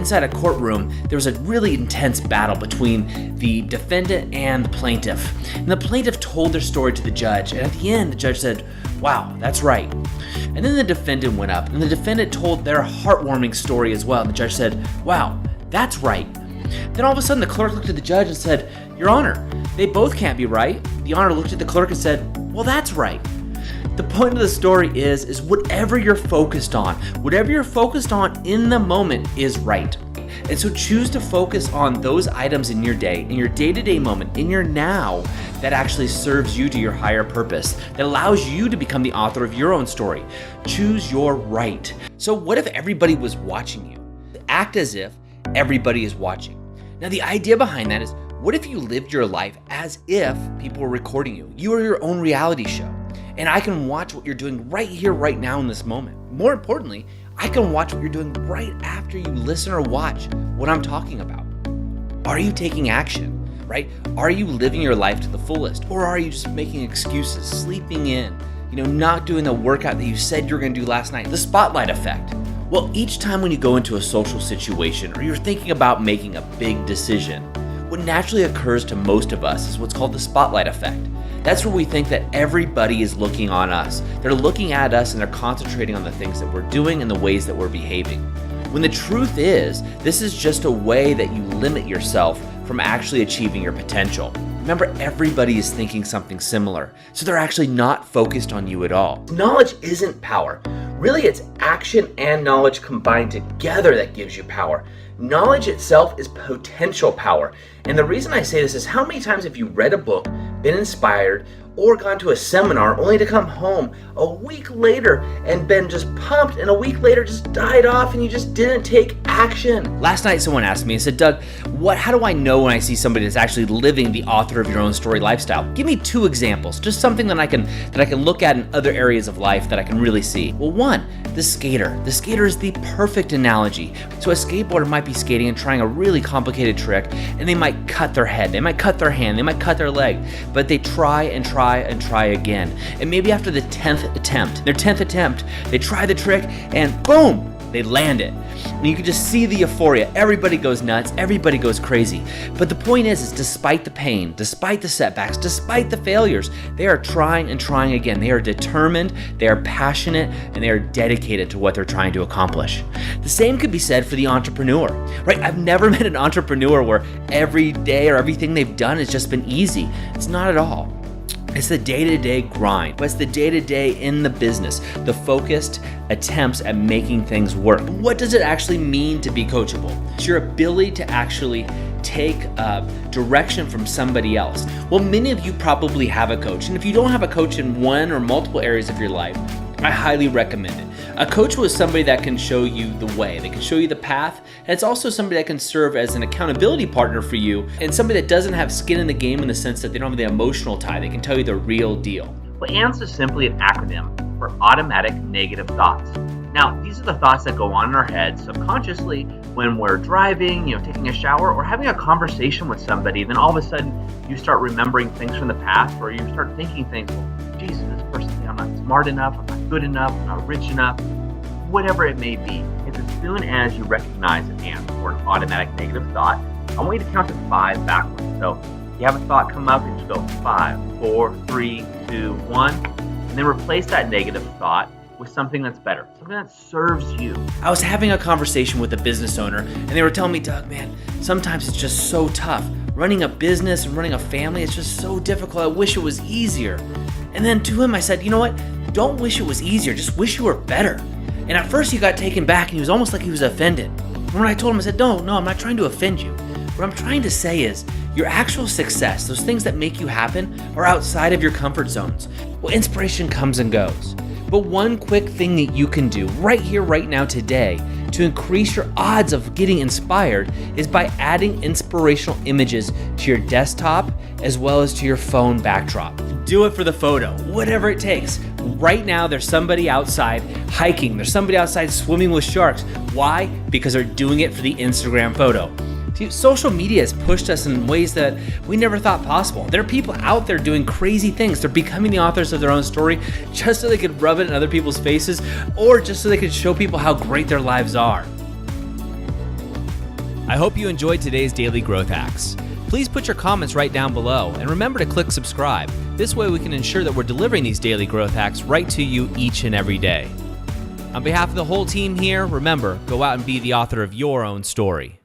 inside a courtroom, there was a really intense battle between the defendant and the plaintiff. And the plaintiff told their story to the judge, and at the end, the judge said, "Wow, that's right." And then the defendant went up, and the defendant told their heartwarming story as well, and the judge said, "Wow, that's right." Then all of a sudden, the clerk looked at the judge and said, "Your Honor, they both can't be right." The Honor looked at the clerk and said, "Well, that's right." The point of the story is whatever you're focused on in the moment is right. And so choose to focus on those items in your day, in your day-to-day moment, in your now, that actually serves you to your higher purpose, that allows you to become the author of your own story. Choose your right. So what if everybody was watching you? Act as if everybody is watching. Now the idea behind that is, what if you lived your life as if people were recording you? You are your own reality show. And I can watch what you're doing right here, right now in this moment. More importantly, I can watch what you're doing right after you listen or watch what I'm talking about. Are you taking action, right? Are you living your life to the fullest? Or are you just making excuses, sleeping in, not doing the workout that you said you were gonna do last night? The spotlight effect. Well, each time when you go into a social situation or you're thinking about making a big decision, what naturally occurs to most of us is what's called the spotlight effect. That's where we think that everybody is looking on us. They're looking at us and they're concentrating on the things that we're doing and the ways that we're behaving. When the truth is, this is just a way that you limit yourself from actually achieving your potential. Remember, everybody is thinking something similar, so they're actually not focused on you at all. Knowledge isn't power. Really, it's action and knowledge combined together that gives you power. Knowledge itself is potential power. And the reason I say this is, how many times have you read a book, been inspired, or gone to a seminar only to come home a week later and been just pumped, and a week later just died off and you just didn't take action? Last night someone asked me and said, "Doug, how do I know when I see somebody that's actually living the author of your own story lifestyle? Give me 2 examples, just something that I can look at in other areas of life that I can really see." Well, one, the skater. The skater is the perfect analogy. So a skateboarder might be skating and trying a really complicated trick, and they might cut their head, they might cut their hand, they might cut their leg, but they try and try and try again. And maybe after their 10th attempt, they try the trick and boom, they land it. And you can just see the euphoria. Everybody goes nuts, everybody goes crazy. But the point is despite the pain, despite the setbacks, despite the failures, they are trying and trying again. They are determined, they are passionate, and they are dedicated to what they're trying to accomplish. The same could be said for the entrepreneur, right? I've never met an entrepreneur where every day or everything they've done has just been easy. It's not at all. It's the day-to-day grind, but it's the day-to-day in the business, the focused attempts at making things work. What does it actually mean to be coachable? It's your ability to actually take direction from somebody else. Well, many of you probably have a coach, and if you don't have a coach in one or multiple areas of your life, I highly recommend it. A coach was somebody that can show you the way, they can show you the path, and it's also somebody that can serve as an accountability partner for you, and somebody that doesn't have skin in the game in the sense that they don't have the emotional tie, they can tell you the real deal. Well, AYS is simply an acronym for automatic negative thoughts. Now, these are the thoughts that go on in our heads subconsciously when we're driving, taking a shower, or having a conversation with somebody. Then all of a sudden, you start remembering things from the past, or you start thinking things, well, Jesus, this person, I'm not smart enough, I'm not good enough, I'm not rich enough, whatever it may be. It's as soon as you recognize an AYS or an automatic negative thought, I want you to count to 5 backwards. So you have a thought come up and you go 5, 4, 3, 2, 1, and then replace that negative thought with something that's better, something that serves you. I was having a conversation with a business owner, and they were telling me, "Doug, man, sometimes it's just so tough. Running a business and running a family, it's just so difficult. I wish it was easier." And then to him I said, "You know what? Don't wish it was easier, just wish you were better." And at first he got taken back and he was almost like he was offended. And when I told him, I said, no, I'm not trying to offend you. What I'm trying to say is your actual success, those things that make you happen, are outside of your comfort zones. Well, inspiration comes and goes. But one quick thing that you can do right here, right now, today, to increase your odds of getting inspired is by adding inspirational images to your desktop as well as to your phone backdrop. Do it for the photo, whatever it takes. Right now, there's somebody outside hiking. There's somebody outside swimming with sharks. Why? Because they're doing it for the Instagram photo. See, social media has pushed us in ways that we never thought possible. There are people out there doing crazy things. They're becoming the authors of their own story just so they could rub it in other people's faces, or just so they could show people how great their lives are. I hope you enjoyed today's Daily Growth Hacks. Please put your comments right down below, and remember to click subscribe. This way we can ensure that we're delivering these daily growth hacks right to you each and every day. On behalf of the whole team here, remember, go out and be the author of your own story.